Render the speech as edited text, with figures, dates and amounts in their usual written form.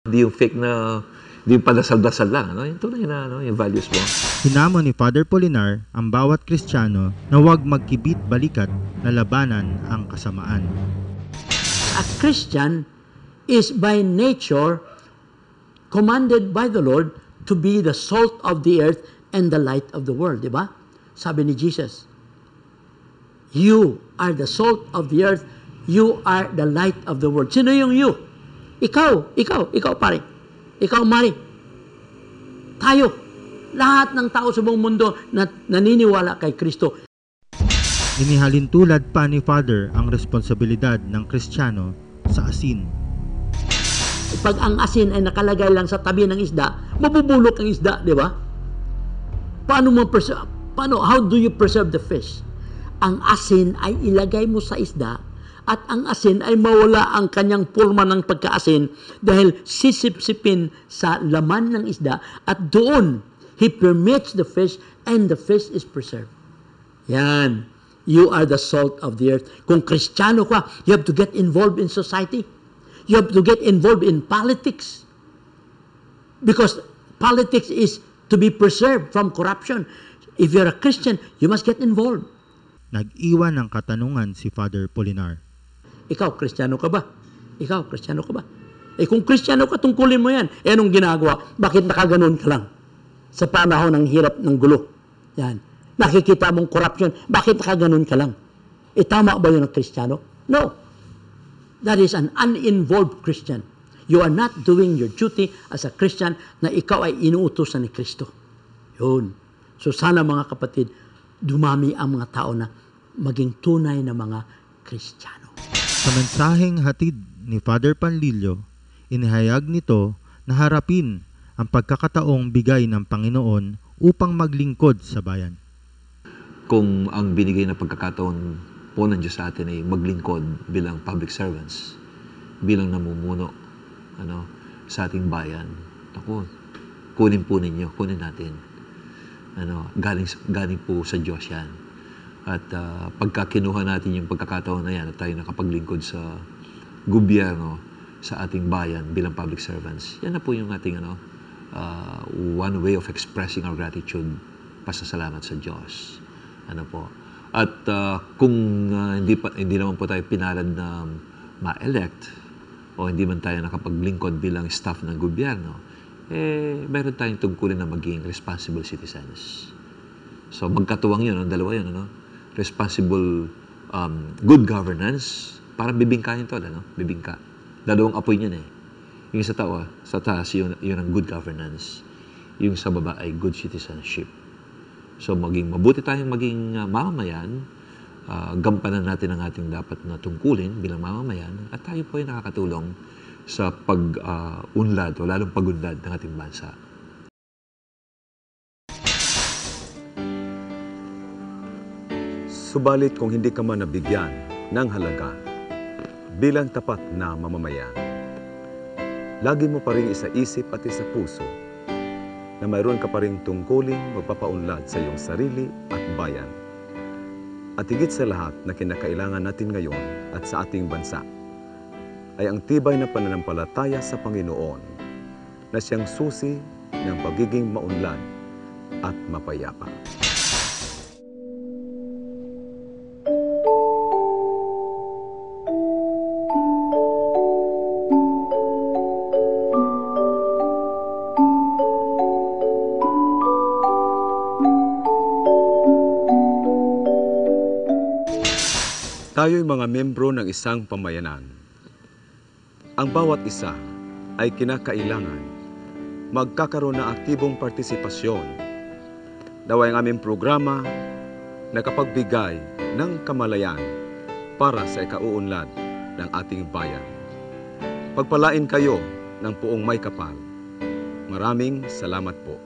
Hindi yung fake na, hindi yung padasal-dasal lang. Ano? Yung tunay na yung values mo. Hinamon ni Father Polinar ang bawat Kristiyano na huwag magkibit-balikat na labanan ang kasamaan. A Christian is by nature commanded by the Lord to be the salt of the earth and the light of the world, di ba? Sabi ni Jesus, you are the salt of the earth, you are the light of the world. Sino yung you? Ikaw pare. Ikaw, Mari. Tayo. Lahat ng tao sa buong mundo na naniniwala kay Kristo. Inihalintulad pa ni Father ang responsibilidad ng Kristiyano sa asin. Pag ang asin ay nakalagay lang sa tabi ng isda, mabubulok ang isda, di ba? How do you preserve the fish? Ang asin ay ilagay mo sa isda at ang asin ay mawala ang kanyang purma ng pagkaasin dahil sisip-sipin sa laman ng isda at doon he permits the fish and the fish is preserved. Yan. You are the salt of the earth. Kung Kristiyano ka, you have to get involved in society. You have to get involved in politics. Because politics is to be preserved from corruption. If you're a Christian, you must get involved. Nag-iwan ng katanungan si Father Polinar. Ikaw, Kristiyano ka ba? Ikaw, Kristiyano ka ba? Kung Kristiyano ka, tungkulin mo yan. Anong ginagawa? Bakit nakaganon ka lang? Sa panahon ng hirap ng gulo. Yan. Nakikita mong corruption. Bakit nakaganon ka lang? Tama ba yun ng Kristiyano? No. That is an uninvolved Christian. You are not doing your duty as a Christian na ikaw ay inuutosan ni Kristo. Yun. So sana mga kapatid, dumami ang mga tao na maging tunay na mga Kristiyano. Sa mensaheng hatid ni Father Panlilio, inihayag nito na harapin ang pagkakataong bigay ng Panginoon upang maglingkod sa bayan. Kung ang binigay na pagkakataon po ng Diyos sa atin ay maglingkod bilang public servants, bilang namumuno sa ating bayan, kunin po ninyo, kunin natin. Galing po sa Diyos yan. At pagka kinuha natin yung pagkakataon na yan at tayo nakapaglingkod sa gobyerno, sa ating bayan bilang public servants, yan na po yung ating one way of expressing our gratitude, pasasalamat sa Diyos. At kung hindi naman po tayo pinalad na ma-elect o hindi man tayo nakapaglingkod bilang staff ng gobyerno, mayroon tayong tungkulin na maging responsible citizens. So magkatuwang yun, ang dalawa yun, responsible good governance, para bibingkahin to, bibingka. Dalawang apoy niyan Yung sa taas, yun ang good governance. Yung sa baba ay good citizenship. So mabuti tayong maging mamamayan, gampanan natin ang ating dapat na tungkulin bilang mamamayan, at tayo po ay nakakatulong sa pag-unlad o lalong pag-unlad ng ating bansa. Subalit kung hindi ka man nabigyan ng halaga bilang tapat na mamamayan, lagi mo pa rin isa-isip at isa puso na mayroon ka pa rin tungkuling magpapaunlad sa iyong sarili at bayan. At higit sa lahat na kinakailangan natin ngayon at sa ating bansa, ay ang tibay na pananampalataya sa Panginoon na siyang susi ng pagiging maunlad at mapayapa. Tayo'y mga membro ng isang pamayanan. Ang bawat isa ay kinakailangan magkakaroon ng aktibong partisipasyon. Naway ang aming programa na kapagbigay ng kamalayan para sa ikauunlad ng ating bayan. Pagpalain kayo ng puong may kapal. Maraming salamat po.